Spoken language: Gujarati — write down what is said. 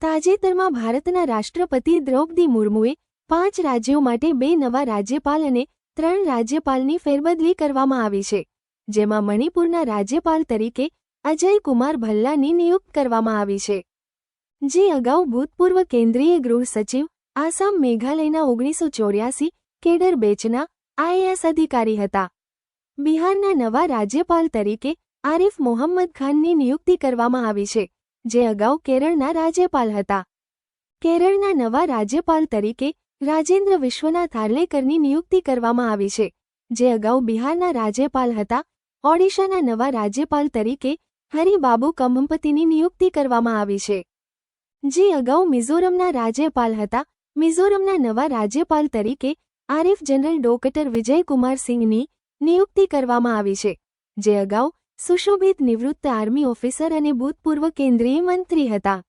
તાજેતરમાં ભારતના રાષ્ટ્રપતિ દ્રૌપદી મુર્મુએ 5 રાજ્યો માટે 2 નવા રાજ્યપાલ અને 3 રાજ્યપાલની ફેરબદલી કરવામાં આવી છે, જેમાં મણિપુરના રાજ્યપાલ તરીકે અજય કુમાર ભલ્લાની નિયુક્ત કરવામાં આવી છે, જે અગાઉ ભૂતપૂર્વ કેન્દ્રીય ગૃહ સચિવ, આસામ મેઘાલયના 1984 કેડર બેચના આઈએએસ અધિકારી હતા. બિહારના નવા રાજ્યપાલ તરીકે આરિફ મોહમ્મદ ખાનની નિયુક્તિ કરવામાં આવી છે, જે અગાઉ કેરળના રાજ્યપાલ હતા. કેરળના નવા રાજ્યપાલ તરીકે રાજેન્દ્ર વિશ્વનાથ આર્લેકરની નિયુક્તિ કરવામાં આવી છે, જે અગાઉ બિહારના રાજ્યપાલ હતા. ઓડિશાના નવા રાજ્યપાલ તરીકે હરિબાબુ કંભમપતિની નિયુક્તિ કરવામાં આવી છે, જે અગાઉ મિઝોરમના રાજ્યપાલ હતા. મિઝોરમના નવા રાજ્યપાલ તરીકે આરિફ જનરલ ડોક્ટર વિજયકુમાર સિંઘની નિયુક્તિ કરવામાં આવી છે, જે અગાઉ સુશોભિત નિવૃત્ત આર્મી ઓફિસર અને ભૂતપૂર્વ કેન્દ્રીય મંત્રી હતા.